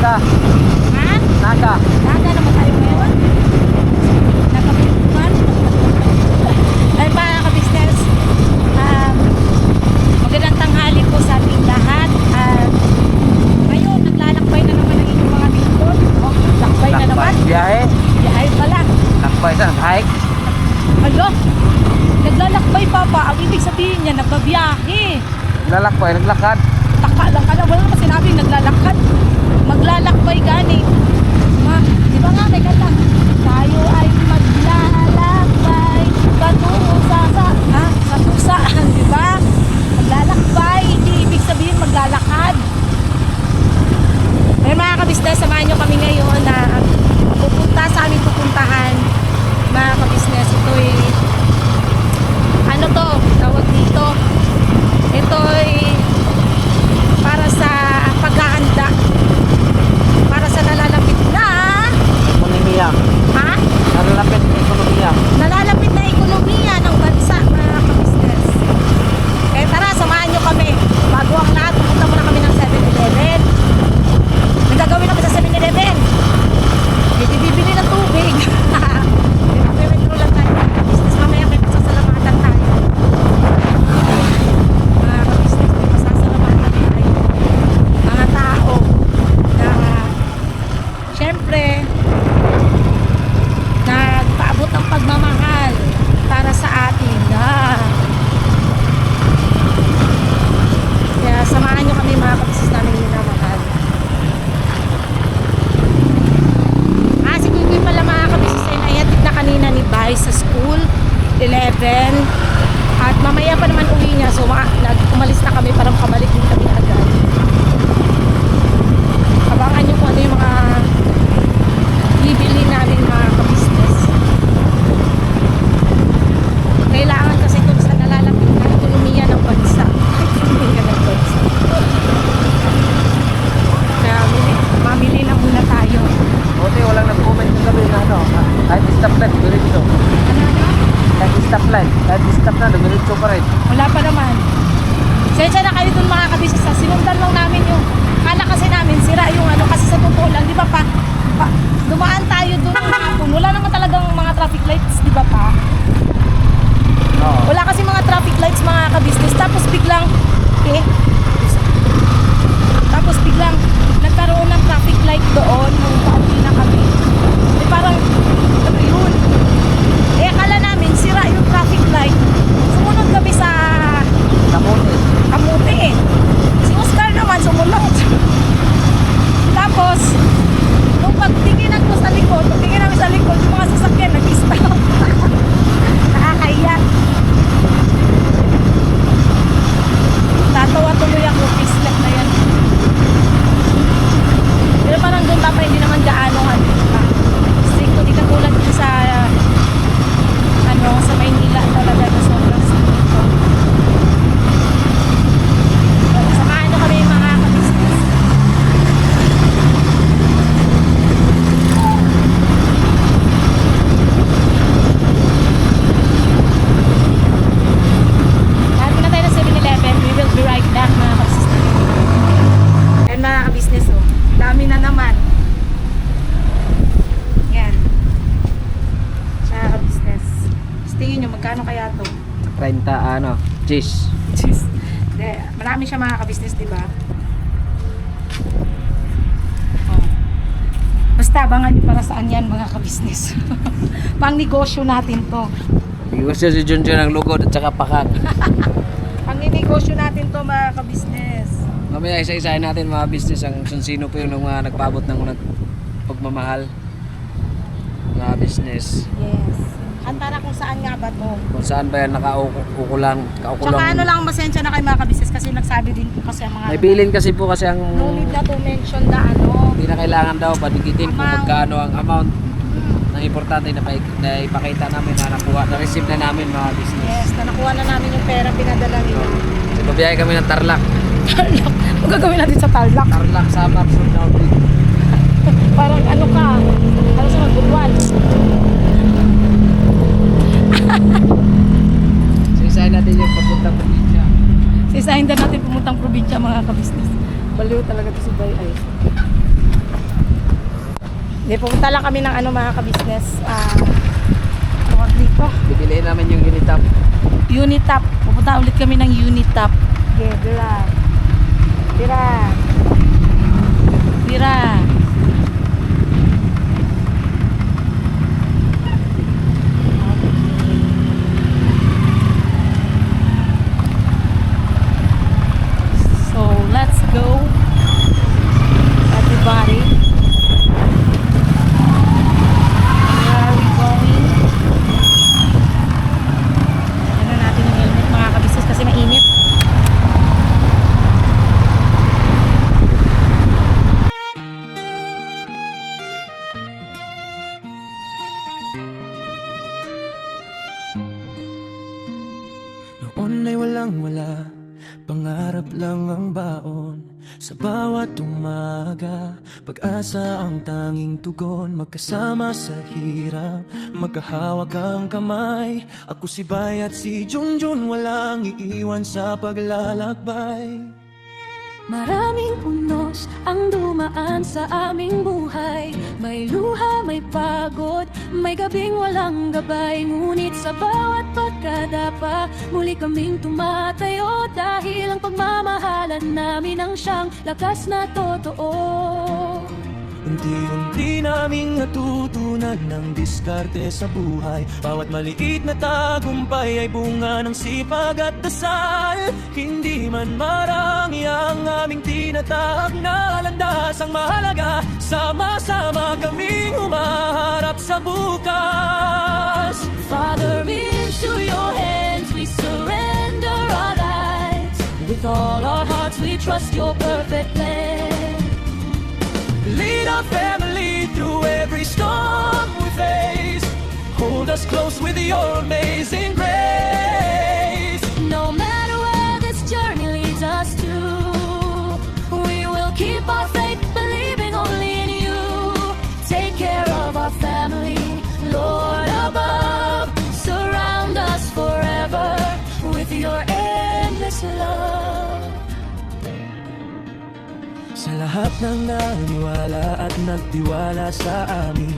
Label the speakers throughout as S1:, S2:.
S1: Naga.
S2: Ha?
S1: Naga.
S2: Naga naman tayo ngayon. Nagkapitukan. Ay mga ka-business, magandang tanghali po sa ating lahat. Ngayon, naglalakbay na naman ang inyong mga lingkod. Oh, lakbay na naman.
S1: Biyahe.
S2: Biyahe pala.
S1: Lakbay sa hike.
S2: Alo, naglalakbay papa. Ang ibig sabihin niya, nagbabiyahe.
S1: Lalakbay, naglakad.
S2: Taka lang ka na. Wala naman sinabing naglalakad. Maglalakbay gani. Di ba nga, may kanta? Tayo ay maglalakbay patungo sa pusaan, di ba? Maglalakbay, hindi ibig sabihin maglalakad. May mga kabisnes, samahan nyo kami ngayon na pupunta sa aming pupuntahan. Mga kabisnes, ito'y ano to, tawag dito. Ito'y para sa paghahanda para sa nalalapit na
S1: Ekonomiya.
S2: ha?
S1: Nalalapit na ekonomiya.
S2: Nalalapit na ekonomiya ng bansa, mga kabisnes. Kaya tara, samahan nyo kami. Bago ang lahat, pupunta muna kami ng 7-Eleven. May gagawin naman sa 7-Eleven. May bibili ng tubig. May metro lang tayo, mga kabisnes. Mamaya may pasasalamatan tayo. Mga kabisnes, may pasasalamatan tayo. Mga tao na syempre nagpaabot ang pagmamahal para sa atin. Kaya samahan nyo kami mga kabisnes namin minamahal. Si Kuy pala mga kabisnes ay naihatid na kanina ni Bay sa school 11 at mamaya pa naman uwi niya, so umalis na kami para makabalik din kami agad. Abangan nyo kung ano yung mga bibili namin mga kabisnes. Kailangan kasi ito sa nalalapit na ekonomiya ng bansa. Ekonomiya ng bansa. Kaya mamili na muna tayo.
S1: Buti walang nag-comment ng gabi na ano. Kahit stoplight, diretso.
S2: Ano?
S1: Kahit stoplight, kahit stop na, diretso pa rin.
S2: Wala pa naman. Sensya na kayo dun mga kabisnes. Sinundan lang namin yung kala kasi namin sira yung ano, kasi sa totoo lang, di ba pa dumaan tayo dun hapon. Wala naman talagang mga traffic lights, di ba pa?
S1: Oo.
S2: Wala kasi mga traffic lights mga kabisnes. Tapos biglang tapos biglang nagkaroon ng traffic light doon nung pauwi na kami. Parang ano yun? Akala namin sira yung traffic light. Sumunod kami sa
S1: Kamuti.
S2: kamuti Si Oscar naman sumunod. Tapos nung pagtingin ko sa likod, yung mga sasakyan nag-stop. Nakakahiya. Tatawa tuloy ako, pislet na yan. Pero parang doon papa, hindi naman gaano stricto, di katulad dito sa sa Maynila talaga na sobrang stricto. Samahan nyo kami mga kabisnes. Lahat na tayo ng 7-Eleven. We will be right back mga kabisnes. And mga kabisnes, dami na naman. Yan. Mga kabisnes. Tingin nyo, magkano kaya to?
S1: 30 ano, cheese.
S2: Jeez. Marami siya mga kabisnes, di ba? Oh. Basta abangan nyo para saan yan mga kabisnes. Pang negosyo natin to.
S1: Gusto si Junjun ng lugod at saka pakak.
S2: Pang negosyo natin to mga kabisnes.
S1: Mamaya isa-isahin natin mga business ang kung sino po yung mga nagpaabot ng pagmamahal. Mga business.
S2: Yes. At para kung saan nga ba to?
S1: Kung saan ba yan nakaukulang.
S2: Tsaka ano lang, masensya na kayo mga kabisnes kasi nagsabi din po kasi ang mga
S1: May bilin kasi po kasi ang
S2: no need na to mention na ano.
S1: hindi na kailangan daw padikitin kung
S2: Amount.
S1: magkano ang amount. Ang importante na ipakita namin na nakuha, na-receive na namin mga business.
S2: Yes, na nakuha na namin yung pera pinadala nila.
S1: So, babiyahe kami ng Tarlac.
S2: Tarlac. Ang gagawin natin sa Tarlac?
S1: Tarlac, Samar, Sundaw.
S2: Parang ano ka? Ano sa magbubuan?
S1: Sisahin natin yung papuntang probinsya.
S2: Sisahin din natin pumuntang probinsya mga kabisnes. Baliw talaga to si Bay ay. Hindi, pupunta lang kami ng ano mga ka-business. Tawag dito.
S1: Bibiliin namin yung Unitap.
S2: Unitap. Pupunta ulit kami ng Unitap. Okay, Bira. Bira. Bira. So, let's go. Everybody. Where are we going? Ano natin yung helmet mga kabisnes kasi mainit.
S3: Noon ay walang wala, pangarap lang ang baon. Sa bawat umaga, pag-asa ang tanging tugon. Magkasama sa hirap, magkahawak ang kamay. Ako si Bay at si Junjun, walang iiwan sa paglalakbay.
S4: Maraming unos ang dumaan sa aming buhay. May luha, may pagod, may gabing walang gabay. Ngunit sa bawat pagkadapa, muli kaming tumatayo. Dahil ang pagmamahalan namin ang siyang lakas na totoo.
S3: Unti-unti naming natutunan ng diskarte sa buhay. Bawat maliit na tagumpay ay bunga ng sipag at dasal. Hindi man marami ang aming tinatahak na landas. Ang mahalaga, sama-sama kaming humaharap sa bukas.
S4: Father, into your hands we surrender our lives. With all our hearts we trust your perfect plan.
S3: Lead our family through every storm we face. Hold us close with your amazing grace.
S4: No matter where this journey leads us to, we will keep our faith, believing only in you. Take care of our family, Lord above. Surround us forever with your endless love.
S3: Sa lahat ng naniwala at nagtiwala sa amin,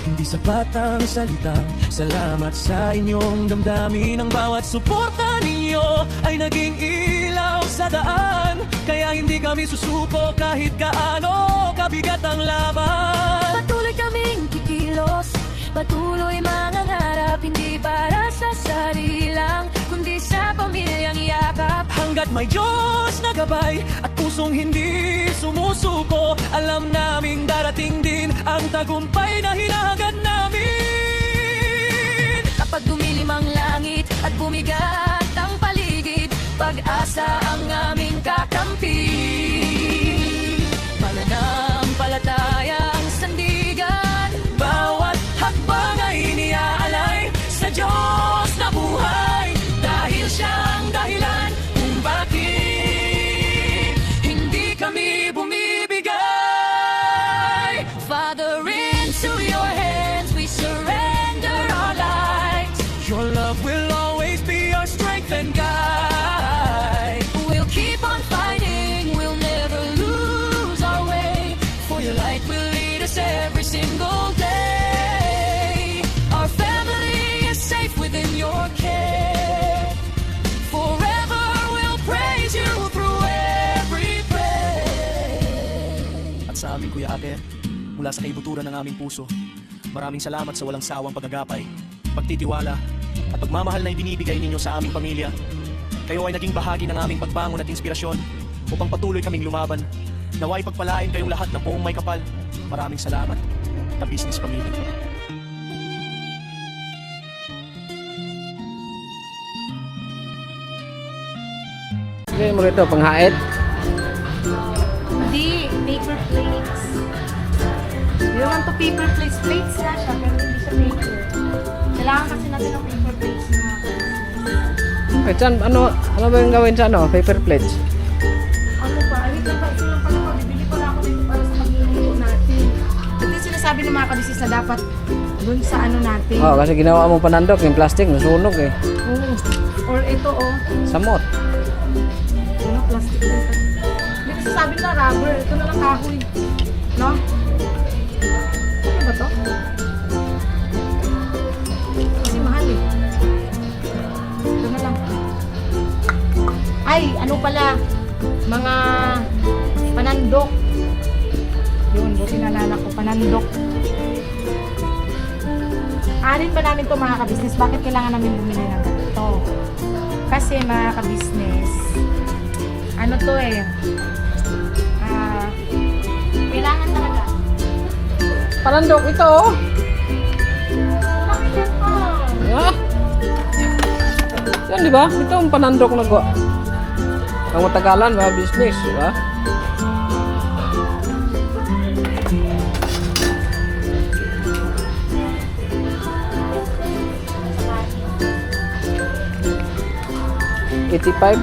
S3: hindi sapat ang salitang salamat sa inyong damdamin. Ang bawat suporta ninyo ay naging ilaw sa daan. Kaya hindi kami susuko kahit kaano kabigat ang laban.
S4: Patuloy kaming kikilos, patuloy mangangarap. Hindi para sa sarili lang, kundi sa pamilyang yakap.
S3: Hanggat may Diyos na gabay at pusong hindi sumusuko, alam naming darating din ang tagumpay na hinahangad namin.
S4: Kapag dumilim ang langit at bumigat ang paligid, pag-asa ang aming kakampi. Mananampalatayang sandigan, bawat hakbang ay iniaalay sa Diyos na buhay. Dahil siyang dahilan kung bakit hindi kami bumibigay. Father, into your hands we surrender our lives.
S3: Your love will always be our strength and guide.
S4: We'll keep on fighting, we'll never lose our way. For your light will lead us every single day. Our family is safe within your care. Forever we'll praise you through every prayer.
S3: At sa aming Kuya Ate, mula sa kaibuturan ng aming puso, maraming salamat sa walang sawang pagagapay, pagtitiwala at pagmamahal na ibinibigay ninyo sa aming pamilya. Kayo ay naging bahagi ng aming pagbangon at inspirasyon upang patuloy kaming lumaban. Naway pagpalain kayong lahat ng buong may kapal. Maraming salamat, ka-business pamilya.
S1: Sige mo rito, panghaet.
S2: Hindi, paper plates. You want to paper plates? Plates na siya, pero hindi siya paper. Kailangan kasi natin ng paper plates na.
S1: Eh, Chan, ano ba yung gawin sa ano? Paper plates?
S2: Ano pa? Wait lang pa, ito lang pala pa. Bibili pala ako dito para sa pag-iinito natin. Ito yung sinasabi ng mga kabisnes na dapat dun sa ano natin.
S1: Oo, kasi ginawa mong panandok, yung plastic, nasunog eh.
S2: Oo. Or ito oh.
S1: Samot.
S2: Ano, plastic na ito. Hindi kasi sabi na rubber. Ito na lang kahoy. No? Ano ba pala, mga panandok. Yun, buti nalala ko, panandok. Anin pa namin to mga ka-business. Bakit kailangan namin bumili ng ganito? Kasi mga ka-business, ano to kailangan talaga.
S1: Panandok ito oh. Ah. Yan di ba? Ito ang panandok na go. Ang matagalan ba business, di ba? $85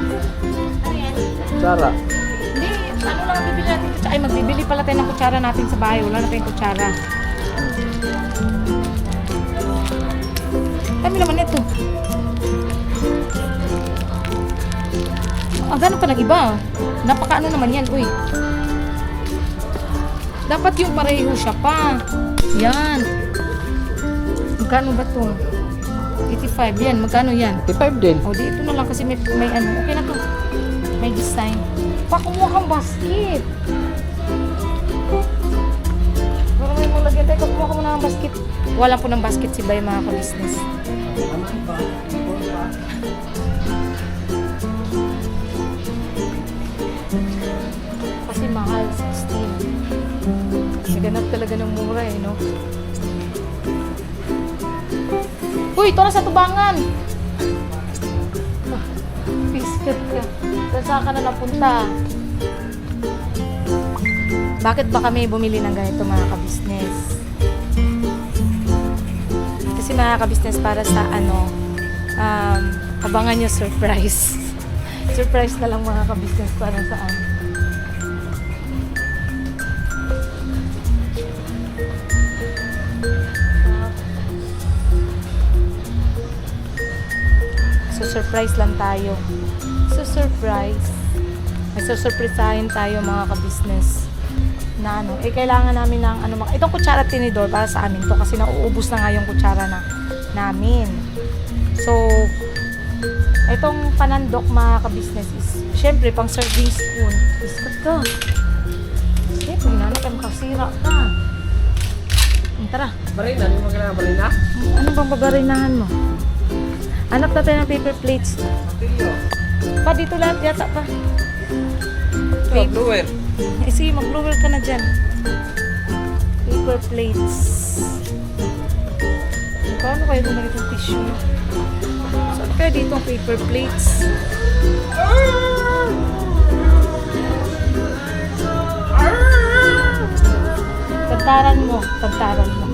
S1: Sara.
S2: Hindi, ano lang bibili natin kutsara? Ay, magbibili pala tayo ng kutsara natin sa bahay. Wala na tayong kutsara. Kami naman ito. Gano'n pa ng iba. Napaka ano naman yan, uy. Dapat yung pareho siya pa. Yan. Magkano ba to? 85 yan. Magkano yan?
S1: 85 din.
S2: O, di ito na lang kasi may ano. Okay na to. May design. Pa, kumuha kang basket. Pero may mong lagyan tayo. Kumuha ka muna ng basket. Wala po ng basket si Bay, mga ka-business. Kasi mahal, 16. Naganap talaga ng mura no? Uy, ito na sa tubangan! Biscuit ka. Saan ka na napunta? Bakit ba kami bumili ng ganito mga ka-business? Kasi mga ka-business para sa abangan nyo surprise. Surprise na lang mga ka-business para saan. So surprise lang tayo. So surprise. May susurprisahin tayo mga ka-business. Na kailangan namin ng itong kutsara at tinidor para sa amin to kasi nauubos na nga yung kutsara namin. So itong panandok mga ka-business is syempre pang serving spoon. Biscuit ka. Eh, pag nanay ka makasira ka. Tara.
S1: Barina, hindi mo kailangan barina?
S2: Ano bang babarinahan mo? Hanap na tayo ng paper plates. Pa, dito lahat yata pa.
S1: Ito, blower.
S2: Sige, mag-blower ka na dyan. Paper plates. Paano kayo bumalik ng tissue? Saan kaya dito ang paper plates? Tagtaran mo. Tagtaran mo.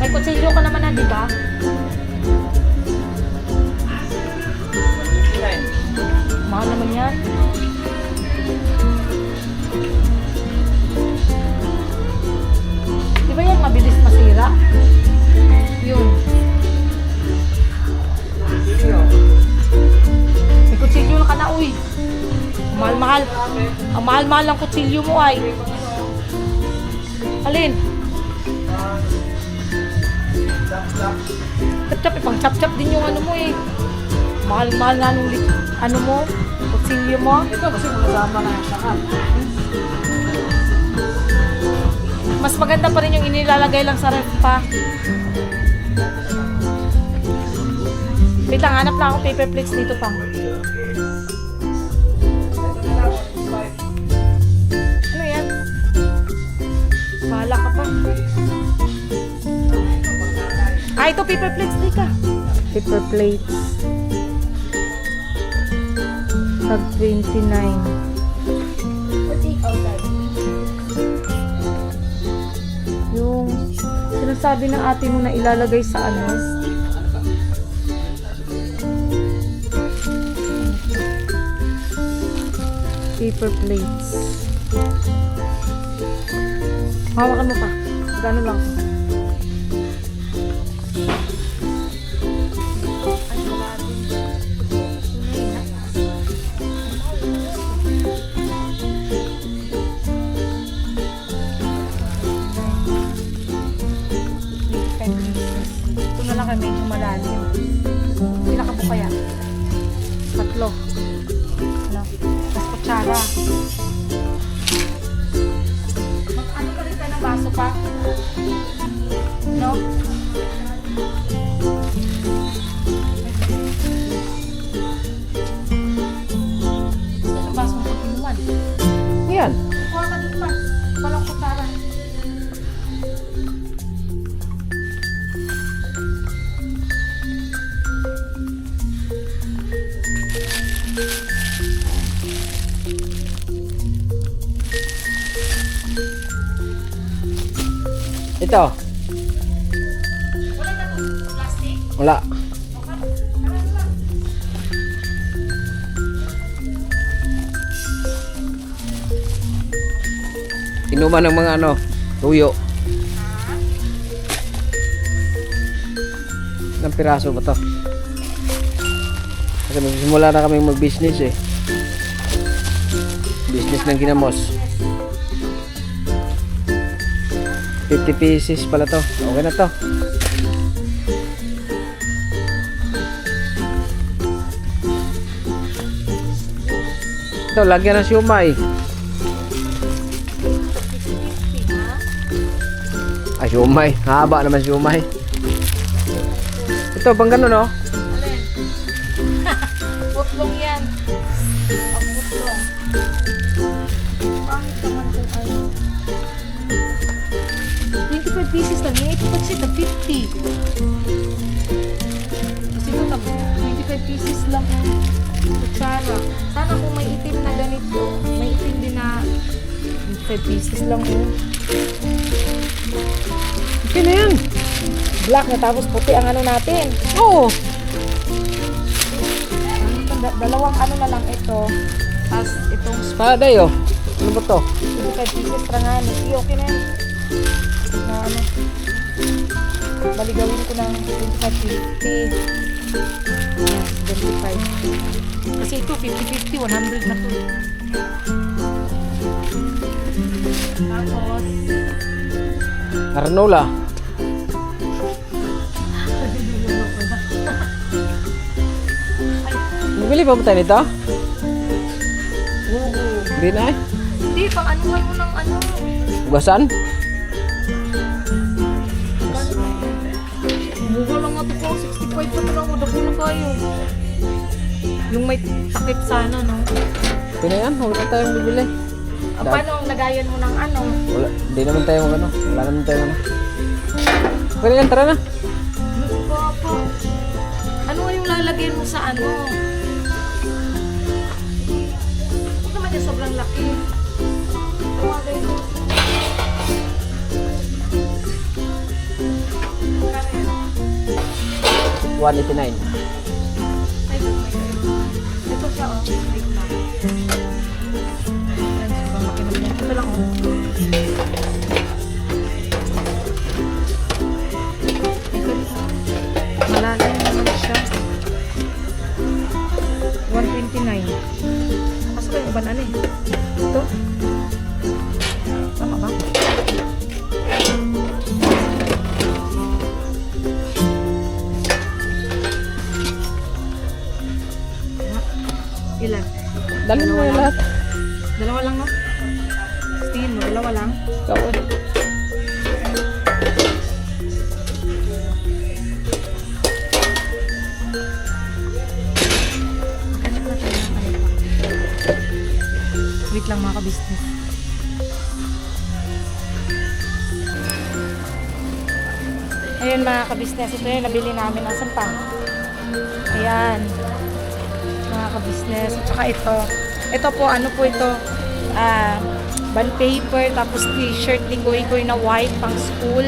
S2: May kutsilyo ka naman na, di ba? Mahal naman yan. Di ba yan mabilis masira? Yun. May kutsilyo na ka na, uy. Mahal-mahal. Ang mahal-mahal ng kutsilyo mo ay. Alin? Chap-chap, ipang chap-chap din yung mo eh. Mahal-mahal na nung mo, kutsilyo mo.
S1: Ito kasi masama na yung saka.
S2: Mas maganda pa rin yung inilalagay lang sa ref pa. Wait lang, hanap lang ako paper plates dito pa. Ano yan? Bahala ka pa. Ito paper plates, di ka. Paper plates. Tag 29. Yung sinasabi ng ate mo na ilalagay sa paper plates. Hawakan mo pa. Gano'n lang. Ito na lang kami medyo malalim. Pinaka po kaya? 3. talaga. Ano ka rin tayo ng baso pa? No? Ano baso mo pinuwan?
S1: Yan.
S2: Kuha ka dun pa. Walang kutsara.
S1: Ito.
S2: Wala na to plastic?
S1: Wala. Inuman ng mga ano, tuyo. Ilang piraso ba to? Kasi magsimula na kami mag-business eh. Business ng ginamos. 50 pieces pala to. Okay na to. Ito, lagyan ng siumay. Ay, siumay. Haba naman siumay. Ito, bang ganun, no?
S2: Alin? Putlong yan. Ang putlong. Pangit naman kung ano. 25 pieces lang. Yung ito kasi na 50. Kasi ito na 25 pieces lang yung kutsara. Sana kung may itim na ganito, may itim din na 25 pieces lang yun.
S1: Okay na yan.
S2: Black na tapos puti ang ano natin.
S1: Oo.
S2: Dalawang ano na lang ito. Tapos itong
S1: Paladay, oh. Ano ba to?
S2: 25 pieces rangan. Okay na yan. Na ano. Baligawin ko ng 25-50. Ayan, 25. Kasi ito 50-50, 100 na to. Tapos,
S1: Arnola. Bumili pa ba tayo nito?
S2: oo.
S1: Hindi na eh.
S2: Hindi, pang anuhan mo ng ano.
S1: Ugasan?
S2: Mura lang nga ito po, 65 pa lang, wala po na kayo. Yung may takip sana, no?
S1: Okay na yan. Huwag na tayong bibili.
S2: Paano ang lagayan mo ng ano?
S1: Wala. Hindi naman tayo ano. Wala naman tayo ano. Okay na yan. Tara na.
S2: Ano ba pa? Ano nga yung lalagyan mo sa ano? Huwag naman yung sobrang laki. Tawagay mo. Kaya yan.
S1: 189.
S2: Ay, ito siya, oh. Wait lang. Ayan, sobrang laki naman yan. Ito lang, oh. Malalim naman siya. 129. Kaso ba yung iba na ano eh? Ito? Tama ba? Ilan?
S1: Dali mo yung lahat.
S2: Dalawa lang, no? Tingin mo, dalawa lang?
S1: Ikaw eh.
S2: Ano na tayo ng ano pa? Wait lang mga ka-business. Ayun mga ka-business, ito yung nabili namin ng sampang. Ayan. Mga ka-business. At saka ito. Ito po, ano po ito? Bond paper, tapos t-shirt, ligoy-goy na white, pang school.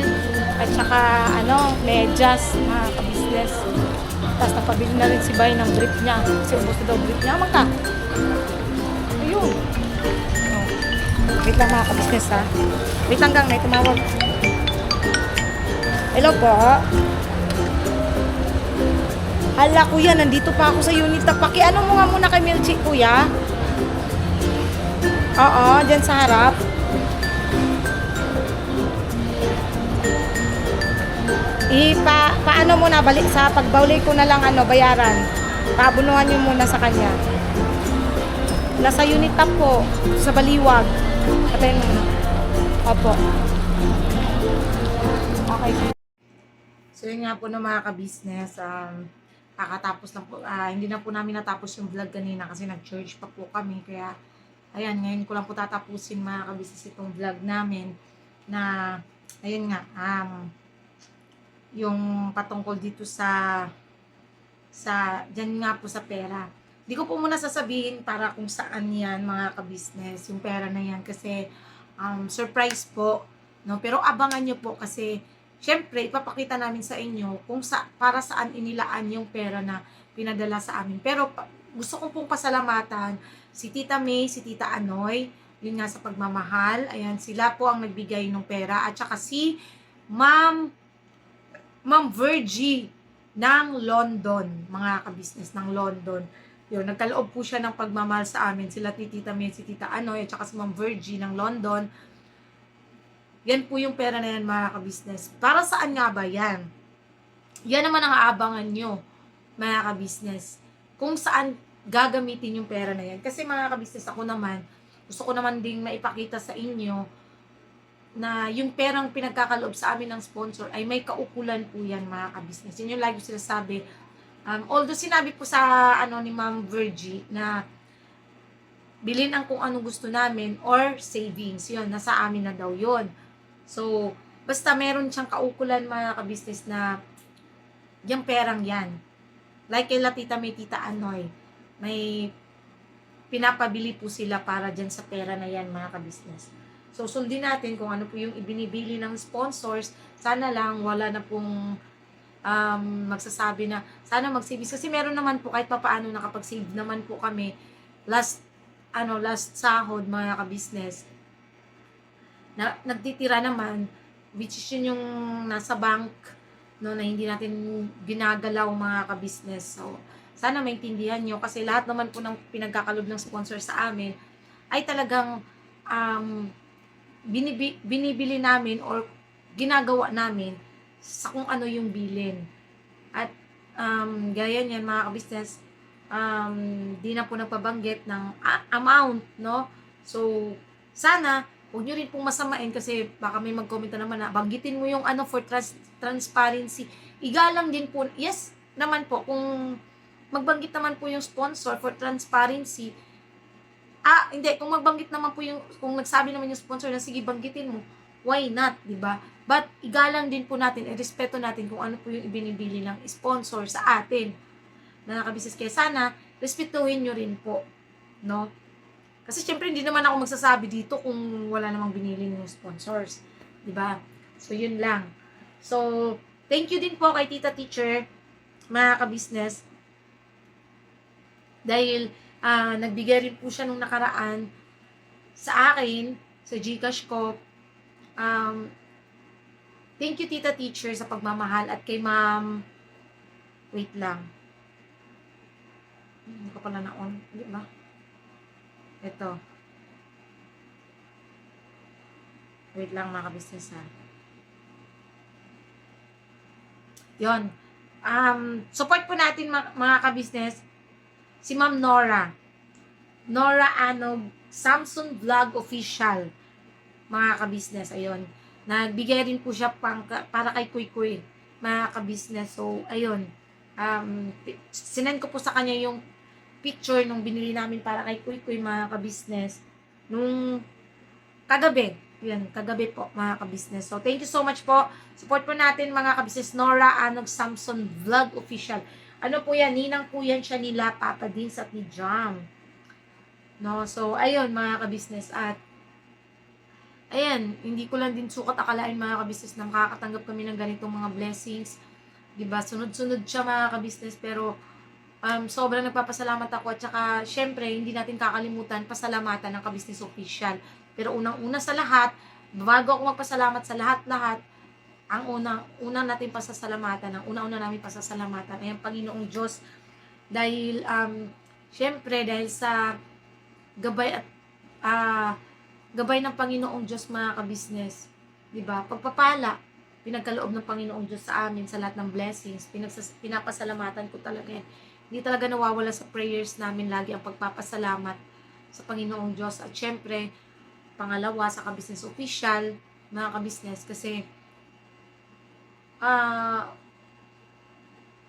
S2: At saka, ano, medyas, mga ka-business. Tapos napabili na rin si Bay ng brief niya. Kasi ubos na daw brief niya. Magka. Ayun. Oh. Wait lang mga ka-business ha. Wait lang gang, may tumawag. Hello po. Hala kuya, nandito pa ako sa unit na paki. Ano mo nga muna kay Milchi kuya? Oo, dyan sa harap. Paano mo na balik sa pagbawli ko na lang ano bayaran. Paabunuhan niyo muna sa kanya. Nasa unit top po, sa Baliwag. Patayin mo na. Opo. Okay. So yun nga po na mga ka-business, kakatapos na po, hindi na po namin natapos yung vlog kanina kasi nag-church pa po kami. Kaya, ayan, ngayon ko lang po tatapusin mga ka-business itong vlog namin na, ayun nga, yung patungkol dito dyan nga po sa pera. Di ko po muna sasabihin para kung saan yan mga ka-business, yung pera na yan kasi surprise po, no? Pero abangan nyo po kasi syempre ipapakita namin sa inyo kung para saan inilaan yung pera na pinadala sa amin. Pero gusto kong pong pasalamatan si Tita May, si Tita Anoy, yun nga sa pagmamahal. Ayan, sila po ang nagbigay ng pera at saka si Ma'am Virgie ng London, mga ka-business ng London. Yun, nagkaloob po siya ng pagmamahal sa amin. Sila Tita May, si Tita Anoy, at saka si Ma'am Virgie ng London. Yan po yung pera na yan, mga ka-business. Para saan nga ba yan? Yan naman ang aabangan nyo, mga ka-business. Kung saan gagamitin yung pera na yan. Kasi mga ka-business, ako naman, gusto ko naman ding maipakita sa inyo na yung perang pinagkakaloob sa amin ng sponsor ay may kaukulan po yan, mga ka-business. Yun yung lagi sila sabi. Although sinabi po sa ni Ma'am Virgie na bilhin ang kung anong gusto namin or savings. Yun, nasa amin na daw yun. So, basta meron siyang kaukulan, mga ka-business, na yung perang yan. Like kay Tita May, Tita Anoy, may pinapabili po sila para dyan sa pera na yan, mga ka-business. So, sundin natin kung ano po yung ibinibili ng sponsors. Sana lang wala na pong magsasabi na sana mag-savings. Kasi meron naman po kahit papaano nakapag-save naman po kami last sahod, mga ka-business. Nagtitira naman, which is yun yung nasa bank, no, na hindi natin ginagalaw, mga ka-business. So, sana maintindihan nyo kasi lahat naman po ng pinagkakalob ng sponsor sa amin ay talagang binibili namin or ginagawa namin sa kung ano yung bilin. At gaya niyan, mga ka-business, di na po nagpabanggit ng amount, no? So, sana huwag nyo rin pong masamain kasi baka may mag-comment na naman na banggitin mo yung for transparency. Igalang din po, yes naman po, kung magbanggit naman po yung sponsor for transparency, hindi, kung magbanggit naman po kung nagsabi naman yung sponsor na sige, banggitin mo, why not, diba? But igalang din po natin, respeto natin kung ano po yung ibinibili ng sponsor sa atin. Na nakabisis, kaya sana, respetuhin nyo rin po, no? Kasi syempre hindi naman ako magsasabi dito kung wala namang binili ng sponsors, 'di ba? So yun lang. So thank you din po kay Tita Teacher, mga ka-business. Dahil nagbigay rin po siya nung nakaraan sa akin sa GCash ko. Thank you Tita Teacher sa pagmamahal at kay Ma'am, wait lang. Hindi ko pala na-on, di ba? Ito. Wait lang, mga ka-business, ha. Yun. Support po natin, mga ka-business, si Ma'am Nora. Nora Anog, Samson Vlog Official. Mga ka-business, ayun. Nagbigay rin po siya para kay Kuy Kuy, mga ka-business. So, ayun. Sinend ko po sa kanya yung picture nung binili namin para kay Kuy Kuy, mga ka-business, nung kagabi. Yan, kagabi po, mga ka-business. So, thank you so much po. Support po natin, mga ka-business, Nora Anog Samson Vlog Official. Ano po yan? Ninang po yan siya nila, Papa Dins at ni Jam. No? So, ayun, mga ka-business. At, ayan, hindi ko lang din sukat akalain, mga ka-business, na makakatanggap kami ng ganitong mga blessings. Diba? Sunod-sunod siya, mga ka-business, pero sobrang nagpapasalamat ako at saka syempre hindi natin kakalimutan pasalamatan ng ka-business official. Pero unang-una sa lahat, bago ako magpasalamat sa lahat-lahat, ang unang natin pasasalamatan, ang una-una namin pasasalamatan ay ang Panginoong Diyos dahil syempre dahil sa gabay at gabay ng Panginoong Diyos, mga ka-business, 'di ba? Pagpapala pinagkaloob ng Panginoong Diyos sa amin sa lahat ng blessings, pinapasalamatan ko talaga yan. Hindi talaga nawawala sa prayers namin lagi ang pagpapasalamat sa Panginoong Diyos. At syempre, pangalawa sa ka-business official, mga ka-business, kasi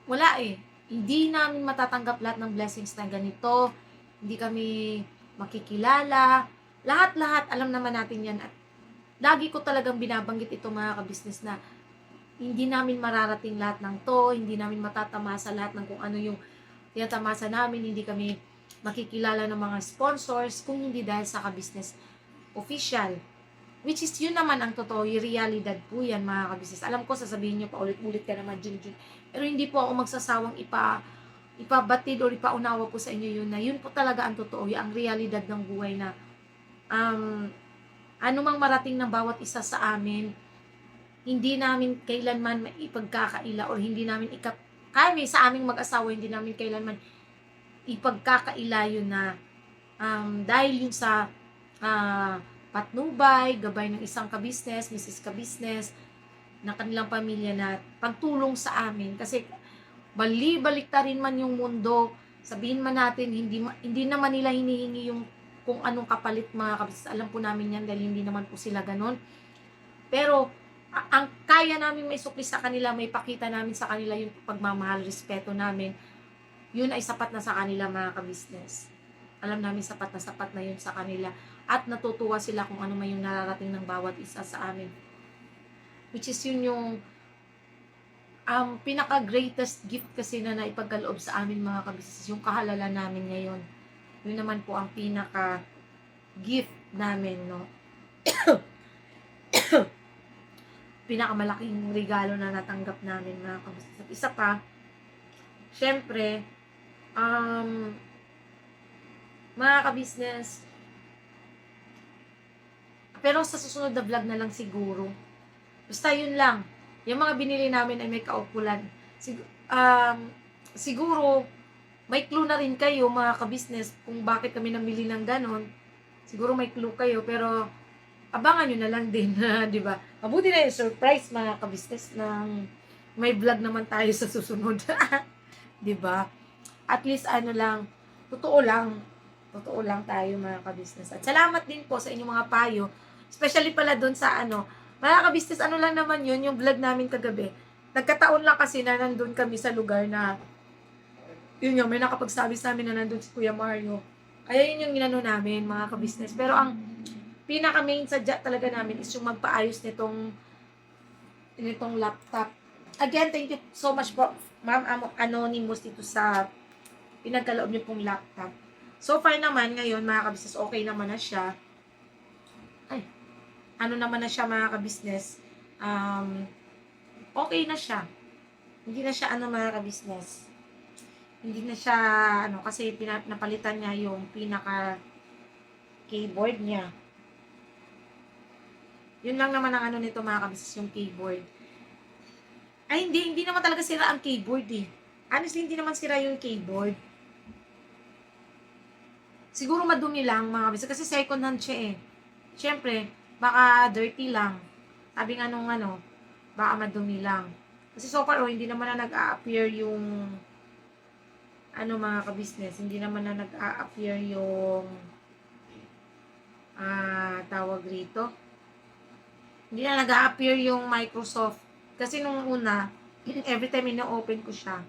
S2: wala eh. Hindi namin matatanggap lahat ng blessings na ganito. Hindi kami makikilala. Lahat-lahat, alam naman natin yan. At lagi ko talagang binabanggit ito mga ka-business na hindi namin mararating lahat ng to, hindi namin matatamasa lahat ng kung ano yung tinatamasa namin, hindi kami makikilala ng mga sponsors kung hindi dahil sa ka-business official. Which is yun naman ang totoo, yung realidad po yan mga ka-business. Alam ko, sasabihin nyo pa ulit-ulit ka naman, Jun. Pero hindi po ako magsasawang ipabatid o ipaunawa po sa inyo yun na yun po talaga ang totoo, yung ang realidad ng buhay na anumang marating ng bawat isa sa amin, hindi namin kailanman ipagkakaila or hindi namin kami sa aming mag-asawa, hindi namin kailanman ipagkakaila yun na dahil yun sa patnubay, gabay ng isang ka-business, Mrs. ka-business, ng kanilang pamilya na pagtulong sa amin. Kasi balik-rin man yung mundo, sabihin man natin, hindi naman nila hinihingi yung kung anong kapalit mga ka-business. Alam po namin yan dahil hindi naman po sila ganun. Pero ang kaya namin may sukli sa kanila, may pakita namin sa kanila yung pagmamahal, respeto namin, yun ay sapat na sa kanila mga ka-business. Alam namin sapat na yun sa kanila. At natutuwa sila kung ano man yung nararating ng bawat isa sa amin. Which is yun yung pinaka-greatest gift kasi na naipagkaloob sa amin mga ka-business. Yung kahalala namin ngayon. Yun naman po ang pinaka-gift namin, no? Pinakamalaking regalo na natanggap namin mga ka-business. At isa pa, syempre, mga ka-business, pero sa susunod na vlog na lang siguro. Basta yun lang. Yung mga binili namin ay may kaukulan. Siguro, may clue na rin kayo mga ka-business kung bakit kami namili ng ganon. Siguro may clue kayo, pero abangan nyo na lang din, di ba? Mabuti na yung surprise mga ka-business ng may vlog naman tayo sa susunod. Di ba? At least totoo lang tayo mga ka-business. At salamat din po sa inyong mga payo. Especially pala doon sa mga ka-business, lang naman yun, yung vlog namin kagabi. Nagkataon lang kasi na nandun kami sa lugar na, yun yung may nakapagsabi sa amin na nandun si Kuya Mario. Kaya yun yung ginano namin, mga ka-business. Pero ang pinaka-main sadya talaga namin is yung magpaayos nitong laptop. Again, thank you so much po, Ma'am Anonymous, dito sa pinagkaloob niyo pong laptop. So far naman, ngayon, mga ka-business, okay naman na siya. Naman na siya mga ka-business, okay na siya. Hindi na siya mga ka-business. Hindi na siya, kasi napalitan niya yung pinaka-keyboard niya. Yun lang naman ang nito mga ka-business, yung keyboard. Ay, hindi naman talaga sira ang keyboard eh. Honestly, hindi naman sira yung keyboard. Siguro madumi lang mga ka-business, kasi second hand siya eh. Siyempre, baka dirty lang. Sabi nga nung baka madumi lang. Kasi so far, hindi naman na nag-a-appear yung mga ka-business. Hindi naman na nag-a-appear yung tawag rito. Hindi na nag-a-appear yung Microsoft. Kasi nung una, every time ino-open ko siya,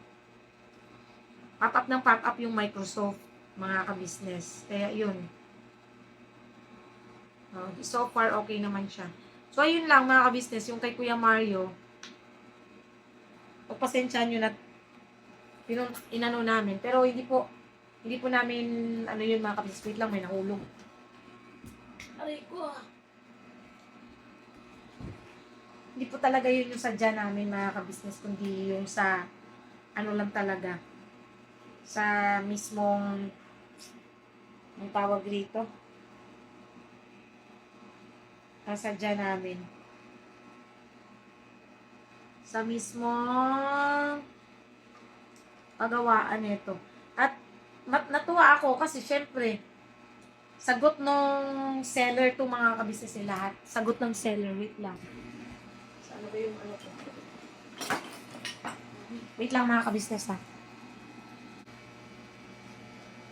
S2: pop-up ng pop-up yung Microsoft, mga ka-business. Kaya yun. So far, okay naman siya. So, ayun lang mga ka-business, yung kay Kuya Mario, pagpasensyahan nyo na inano namin. Pero hindi po namin, yun mga ka-business, wait lang, may nahulog. Aray ko. Hindi po talaga yun yung sadya namin mga ka-business, kundi yung sa, lang talaga, sa mismong, ang tawag rito, sadya namin. Sa mismong pagawaan nito. At natuwa ako kasi syempre, sagot nung seller to mga ka-business lahat. Sagot ng seller, wait lang. Ano ba yung ko? Wait lang mga ka-business ha.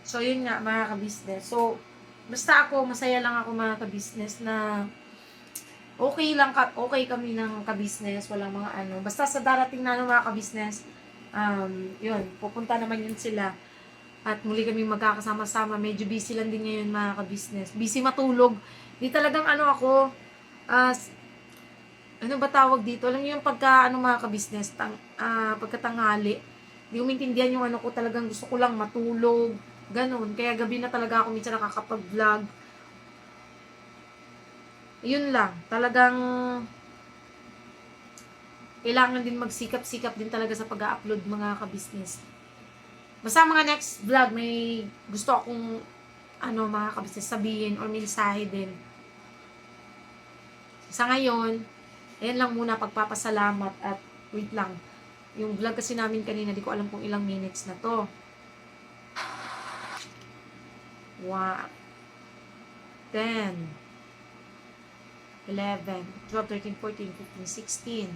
S2: So yun nga mga ka-business. So basta ako, masaya lang ako mga ka-business na okay lang, okay kami ng ka-business, walang mga ano. Basta sa darating na ano, mga ka-business, yun, pupunta naman yun sila. At muli kami magkakasama-sama. Medyo busy lang din ngayon mga ka-business. Busy matulog. Di talagang ano ako, ano ba tawag dito? Alam niyo yung pagka, ano mga ka-business, pagkatanghali. Di ko maintindihan yung ano ko, talagang gusto ko lang matulog. Ganon. Kaya gabi na talaga ako minsan nakakapag-vlog. Yun lang. Talagang kailangan din magsikap-sikap din talaga sa pag-upload mga ka-business. Basta mga next vlog, may gusto akong ano mga ka-business sabihin or mensahe din. Sa ngayon, ayan lang muna pagpapasalamat at wait lang. Yung vlog kasi namin kanina, di ko alam kung ilang minutes na to. 1, 10, 11, 12, 13, 14, 15, 16,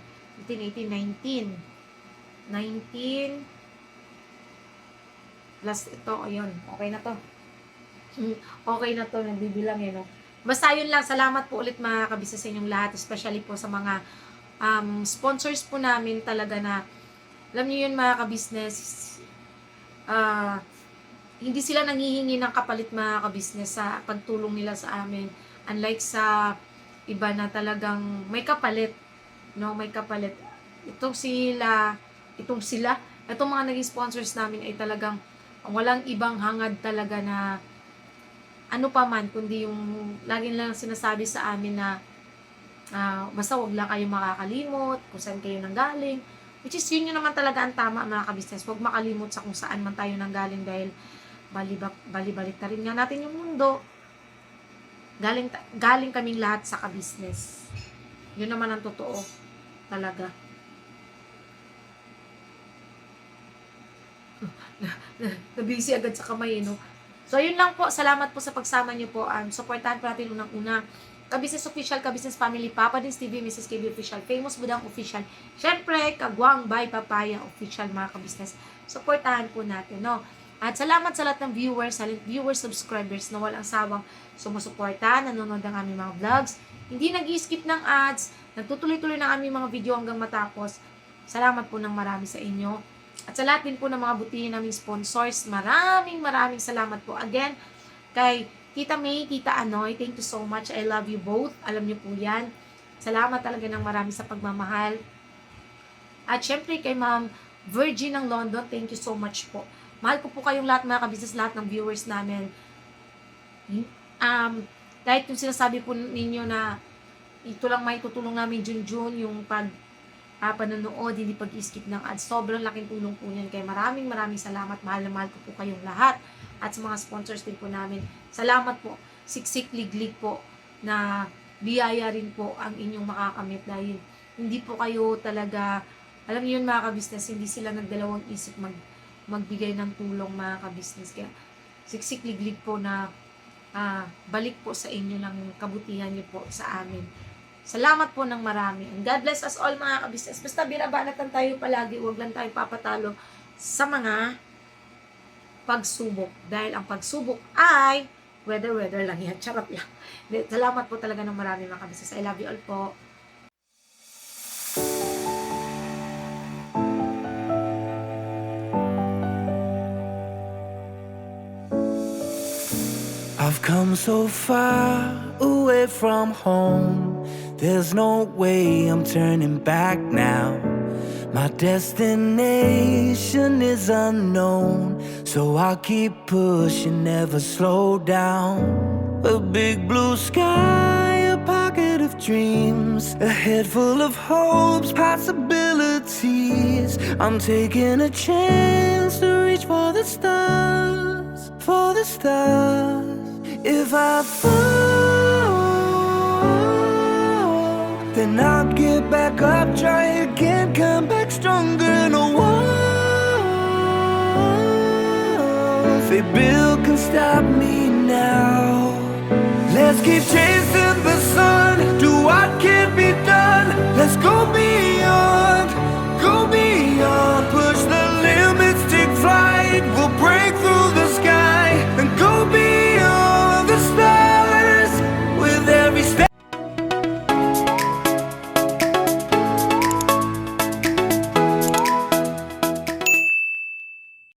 S2: 15, 18, 19, 19, plus ito, ayun, okay na to. Okay na to, nagbibilang eh, no? Basta yun lang, salamat po ulit mga kabisa sa inyong lahat, especially po sa mga sponsors po namin talaga na, alam niyo yun mga kabisnes, hindi sila nanghihingi ng kapalit mga kabisnes sa pagtulong nila sa amin. Unlike sa iba na talagang may kapalit, no, may kapalit. Itong mga naging sponsors namin ay talagang walang ibang hangad talaga na ano pa man, kundi yung lagi lang sinasabi sa amin na basta wag lang kayo makakalimot kung saan kayo nanggaling. Which is yun naman talaga ang tama mga kabisnes. Huwag makalimot sa kung saan man tayo nanggaling dahil bali-balik na rin nga natin yung mundo. Galing kaming lahat sa ka-business. Yun naman ang totoo. Talaga. Nabisi agad sa kamay, no? So, yun lang po. Salamat po sa pagsama niyo po. Supportahan po natin unang-una. Ka-business official, ka-business family, Papa Dins TV, Mrs. KB official, Famous Budang official. Syempre, Kagwang by Papaya official, mga ka-business. Supportahan po natin, no? At salamat sa lahat ng viewers, silent viewers, subscribers na walang sawang sumusuporta, nanonood ng aming mga vlogs, hindi nag-i-skip ng ads, nagtutuloy-tuloy ng aming mga video hanggang matapos. Salamat po ng marami sa inyo. At sa lahat din po ng mga butihin naming sponsors, maraming salamat po. Again, kay Tita May, Tita Anoy, thank you so much. I love you both. Alam niyo po yan. Salamat talaga ng marami sa pagmamahal. At syempre kay Ma'am Virgin ng London, thank you so much po. Mahal ko po kayong lahat mga kabisnes, lahat ng viewers namin. Kahit yung sinasabi po ninyo na ito lang may tutulong namin Junjun, yung panonood, hindi pag-skip ng ads. Sobrang laking tulong po yan. Kaya maraming salamat. Mahal na mahal ko po kayong lahat. At sa mga sponsors din po namin. Salamat po. Siksik liglig po na biyaya rin po ang inyong makakamit dahil hindi po kayo talaga, alam niyo yun mga kabisnes, hindi sila nagdalawang isip magbigay ng tulong mga kabisnes. Kaya siksik liglig po na balik po sa inyo ng kabutihan niyo po sa amin. Salamat po ng marami. And God bless us all mga kabisnes. Basta binabanatan tayo palagi. Huwag lang tayo papatalo sa mga pagsubok. Dahil ang pagsubok ay weather lang yan. Charot lang. Salamat po talaga ng marami mga kabisnes. I love you all po.
S3: I've come so far away from home. There's no way I'm turning back now. My destination is unknown, so I'll keep pushing, never slow down. A big blue sky, a pocket of dreams, a head full of hopes, possibilities. I'm taking a chance to reach for the stars, for the stars. If I fall, then I'll get back up, try again, come back stronger. No walls they build can stop me now. Let's keep chasing the sun, do what can be done. Let's go beyond.